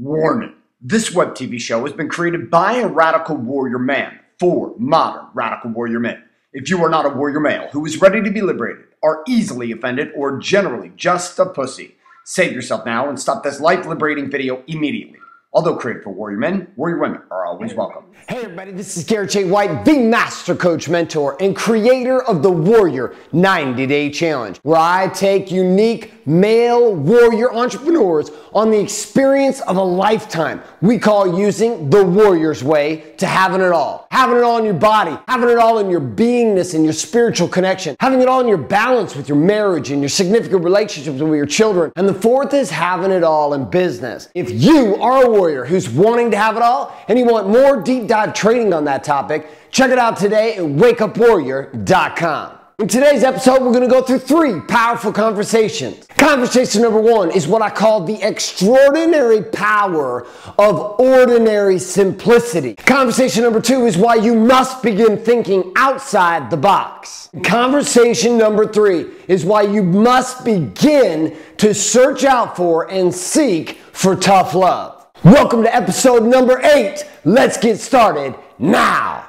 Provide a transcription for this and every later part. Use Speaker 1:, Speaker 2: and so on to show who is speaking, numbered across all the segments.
Speaker 1: Warning. This web TV show has been created by a radical warrior man for modern radical warrior men. If you are not a warrior male who is ready to be liberated, are easily offended, or generally just a pussy, save yourself now and stop this life-liberating video immediately. Although created for warrior men, warrior women are always welcome.
Speaker 2: Hey everybody, this is Garrett White, the Master Coach Mentor and creator of the Warrior 90-Day Challenge, where I take unique male warrior entrepreneurs on the experience of a lifetime we call using the warrior's way to having it all. Having it all in your body, having it all in your beingness and your spiritual connection, having it all in your balance with your marriage and your significant relationships with your children. And the fourth is having it all in business. If you are a warrior who's wanting to have it all and you want more deep dive training on that topic, check it out today at wakeupwarrior.com. In today's episode, we're going to go through 3 powerful conversations. Conversation number 1 is what I call the extraordinary power of ordinary simplicity. Conversation number 2 is why you must begin thinking outside the box. Conversation number 3 is why you must begin to search out for and seek for tough love. Welcome to episode number 8. Let's get started now.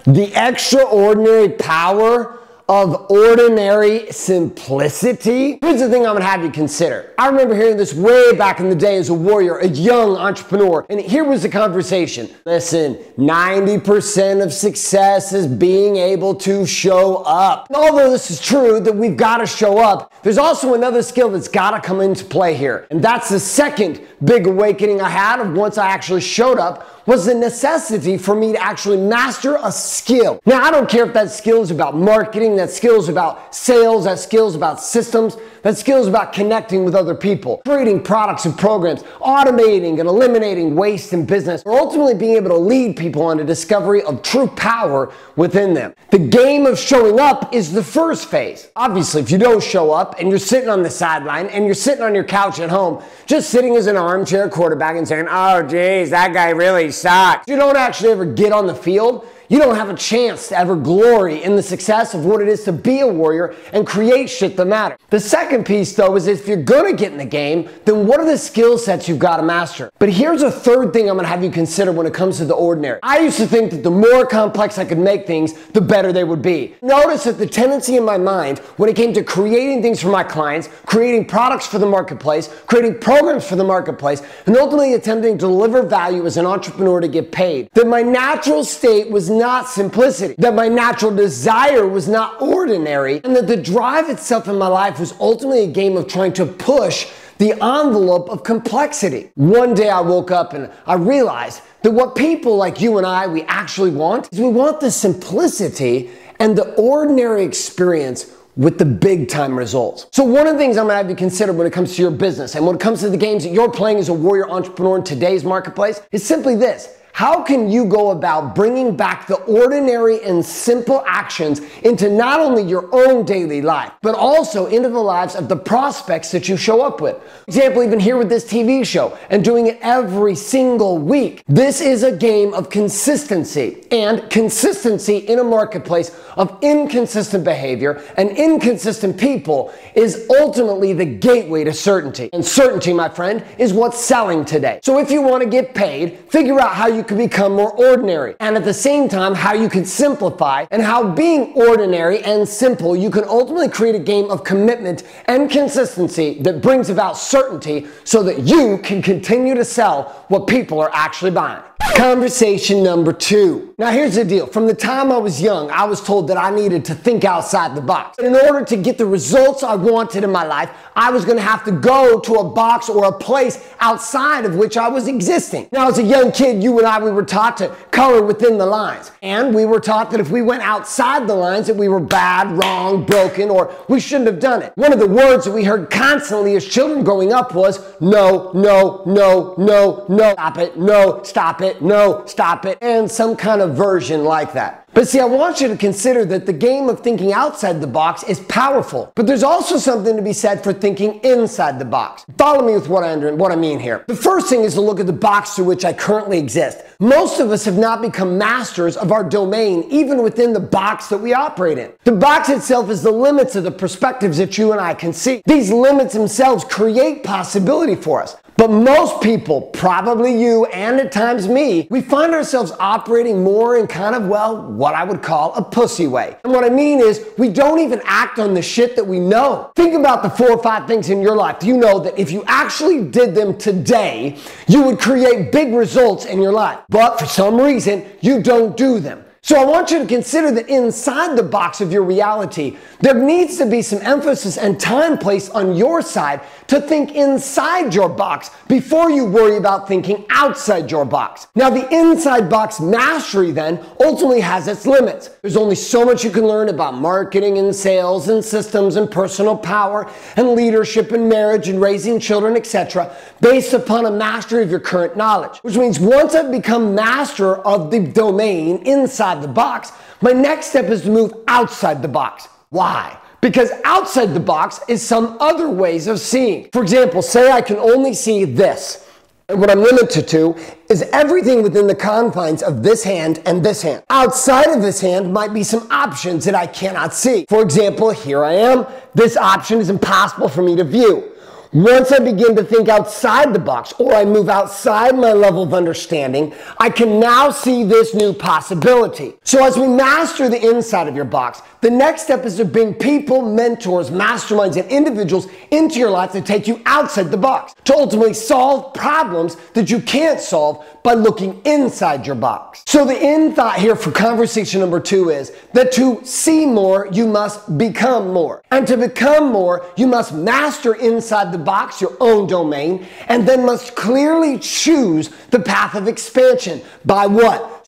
Speaker 2: The extraordinary power of ordinary simplicity? Here's the thing I'm gonna have you consider. I remember hearing this way back in the day as a warrior, a young entrepreneur, and here was the conversation. Listen, 90% of success is being able to show up. And although this is true that we've gotta show up, there's also another skill that's gotta come into play here. And that's the second big awakening I had of once I actually showed up, was the necessity for me to actually master a skill. Now, I don't care if that skill is about marketing, that skill is about sales, that skill is about systems, that skill is about connecting with other people, creating products and programs, automating and eliminating waste in business, or ultimately being able to lead people on a discovery of true power within them. The game of showing up is the first phase. Obviously, if you don't show up and you're sitting on the sideline and you're sitting on your couch at home, just sitting as an armchair quarterback and saying, oh geez, that guy really sucks. You don't actually ever get on the field. You don't have a chance to ever glory in the success of what it is to be a warrior and create shit that matter. The second piece, though, is if you're gonna get in the game, then what are the skill sets you've got to master? But here's a third thing I'm gonna have you consider when it comes to the ordinary. I used to think that the more complex I could make things, the better they would be. Notice that the tendency in my mind when it came to creating things for my clients, creating products for the marketplace, creating programs for the marketplace, and ultimately attempting to deliver value as an entrepreneur to get paid, that my natural state was not simplicity, that my natural desire was not ordinary, and that the drive itself in my life was ultimately a game of trying to push the envelope of complexity. One day I woke up and I realized that what people like you and I, we actually want is we want the simplicity and the ordinary experience with the big time results. So one of the things I'm gonna have you consider when it comes to your business and when it comes to the games that you're playing as a warrior entrepreneur in today's marketplace is simply this. How can you go about bringing back the ordinary and simple actions into not only your own daily life, but also into the lives of the prospects that you show up with? For example, even here with this TV show and doing it every single week. This is a game of consistency, and consistency in a marketplace of inconsistent behavior and inconsistent people is ultimately the gateway to certainty. And certainty, my friend, is what's selling today. So if you want to get paid, figure out how you can become more ordinary, and at the same time how you can simplify, and how being ordinary and simple you can ultimately create a game of commitment and consistency that brings about certainty so that you can continue to sell what people are actually buying. Conversation number 2. Now here's the deal. From the time I was young, I was told that I needed to think outside the box. In order to get the results I wanted in my life, I was going to have to go to a box or a place outside of which I was existing. Now as a young kid, you and I, we were taught to color within the lines. And we were taught that if we went outside the lines that we were bad, wrong, broken, or we shouldn't have done it. One of the words that we heard constantly as children growing up was no, no, no, no, no, stop it, no, stop it, no, stop it, and some kind of version like that. But see, I want you to consider that the game of thinking outside the box is powerful, but there's also something to be said for thinking inside the box. Follow me with what I mean here. The first thing is to look at the box through which I currently exist. Most of us have not become masters of our domain, even within the box that we operate in. The box itself is the limits of the perspectives that you and I can see. These limits themselves create possibility for us. But most people, probably you and at times me, we find ourselves operating more in kind of, well, what I would call a pussy way. And what I mean is, we don't even act on the shit that we know. Think about the 4 or 5 things in your life you know that if you actually did them today, you would create big results in your life. But for some reason, you don't do them. So I want you to consider that inside the box of your reality, there needs to be some emphasis and time placed on your side to think inside your box before you worry about thinking outside your box. Now, the inside box mastery then ultimately has its limits. There's only so much you can learn about marketing and sales and systems and personal power and leadership and marriage and raising children, etc., based upon a mastery of your current knowledge. Which means once I've become master of the domain inside the box, my next step is to move outside the box. Why? Because outside the box is some other ways of seeing. For example, say I can only see this. And what I'm limited to is everything within the confines of this hand and this hand. Outside of this hand might be some options that I cannot see. For example, here I am. This option is impossible for me to view. Once I begin to think outside the box, or I move outside my level of understanding, I can now see this new possibility. So as we master the inside of your box, the next step is to bring people, mentors, masterminds, and individuals into your life to take you outside the box, to ultimately solve problems that you can't solve by looking inside your box. So the end thought here for conversation number 2 is that to see more, you must become more. And to become more, you must master inside the box, your own domain, and then must clearly choose the path of expansion. By what?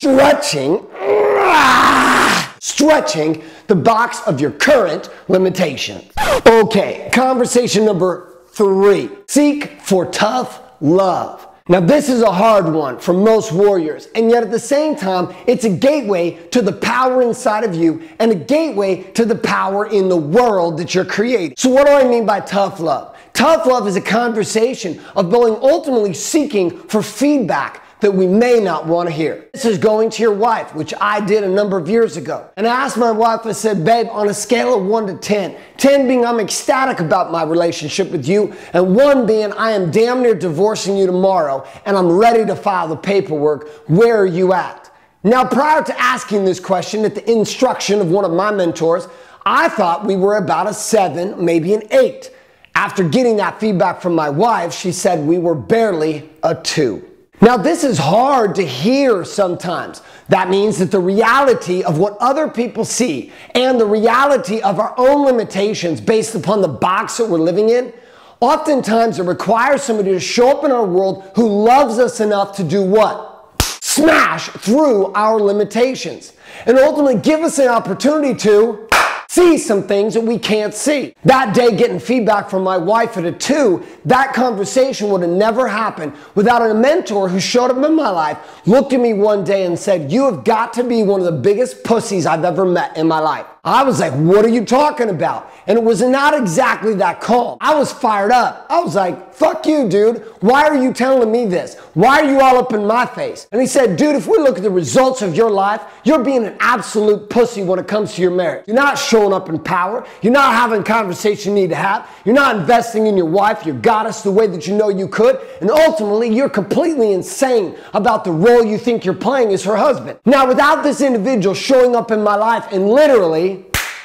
Speaker 2: Stretching the box of your current limitations. Okay, conversation number 3. Seek for tough love. Now this is a hard one for most warriors, and yet at the same time, it's a gateway to the power inside of you and a gateway to the power in the world that you're creating. So what do I mean by tough love? Tough love is a conversation of going ultimately seeking for feedback that we may not want to hear. This is going to your wife, which I did a number of years ago. And I asked my wife, I said, babe, on a scale of 1 to 10, 10 being I'm ecstatic about my relationship with you, and 1 being I am damn near divorcing you tomorrow, and I'm ready to file the paperwork, where are you at? Now, prior to asking this question at the instruction of one of my mentors, I thought we were about a 7, maybe an 8. After getting that feedback from my wife, she said we were barely a 2. Now, this is hard to hear sometimes. That means that the reality of what other people see and the reality of our own limitations based upon the box that we're living in, oftentimes it requires somebody to show up in our world who loves us enough to do what? Smash through our limitations and ultimately give us an opportunity to see some things that we can't see. That day getting feedback from my wife at a 2, that conversation would have never happened without a mentor who showed up in my life, looked at me one day and said, you have got to be one of the biggest pussies I've ever met in my life. I was like, what are you talking about? And it was not exactly that calm. I was fired up. I was like, fuck you, dude. Why are you telling me this? Why are you all up in my face? And he said, dude, if we look at the results of your life, you're being an absolute pussy when it comes to your marriage. You're not showing up in power. You're not having a conversation you need to have. You're not investing in your wife, your goddess, the way that you know you could. And ultimately, you're completely insane about the role you think you're playing as her husband. Now, without this individual showing up in my life and literally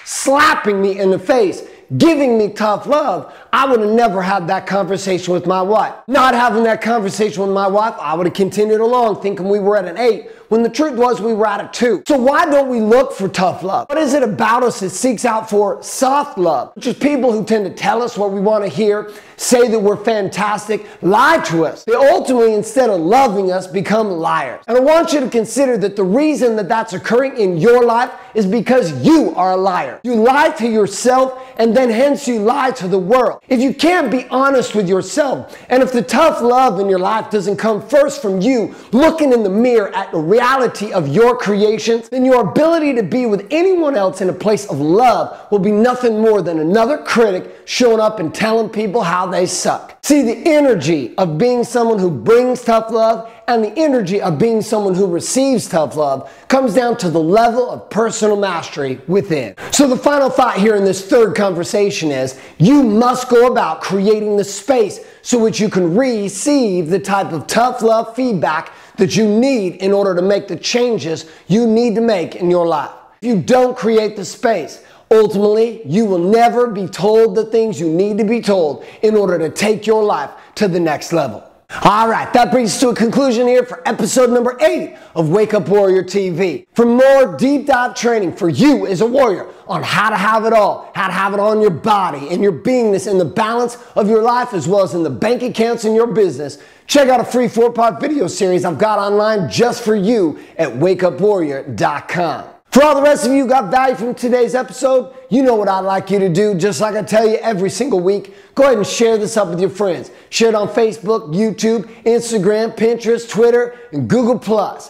Speaker 2: slapping me in the face, giving me tough love, I would have never had that conversation with my wife. Not having that conversation with my wife, I would have continued along thinking we were at an 8, when the truth was we were at a 2. So why don't we look for tough love? What is it about us that seeks out for soft love? Which is people who tend to tell us what we want to hear, say that we're fantastic, lie to us. They ultimately, instead of loving us, become liars. And I want you to consider that the reason that that's occurring in your life is because you are a liar. You lie to yourself, and then hence you lie to the world. If you can't be honest with yourself, and if the tough love in your life doesn't come first from you looking in the mirror at the reality of your creations, then your ability to be with anyone else in a place of love will be nothing more than another critic showing up and telling people how they suck. See, the energy of being someone who brings tough love and the energy of being someone who receives tough love comes down to the level of personal mastery within. So the final thought here in this third conversation is you must go about creating the space so which you can receive the type of tough love feedback that you need in order to make the changes you need to make in your life. If you don't create the space, ultimately, you will never be told the things you need to be told in order to take your life to the next level. All right, that brings us to a conclusion here for episode number 8 of Wake Up Warrior TV. For more deep dive training for you as a warrior on how to have it all, how to have it all in your body, in your beingness, in the balance of your life, as well as in the bank accounts in your business, check out a free 4-part video series I've got online just for you at wakeupwarrior.com. For all the rest of you who got value from today's episode, you know what I'd like you to do, just like I tell you every single week. Go ahead and share this up with your friends. Share it on Facebook, YouTube, Instagram, Pinterest, Twitter, and Google+.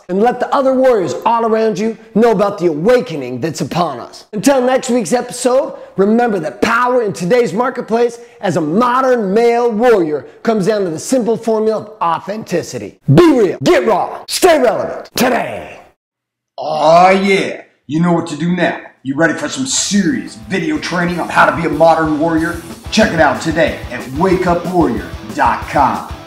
Speaker 2: And let the other warriors all around you know about the awakening that's upon us. Until next week's episode, remember that power in today's marketplace as a modern male warrior comes down to the simple formula of authenticity. Be real, get raw, stay relevant today.
Speaker 1: Oh yeah. You know what to do now. You ready for some serious video training on how to be a modern warrior? Check it out today at wakeupwarrior.com.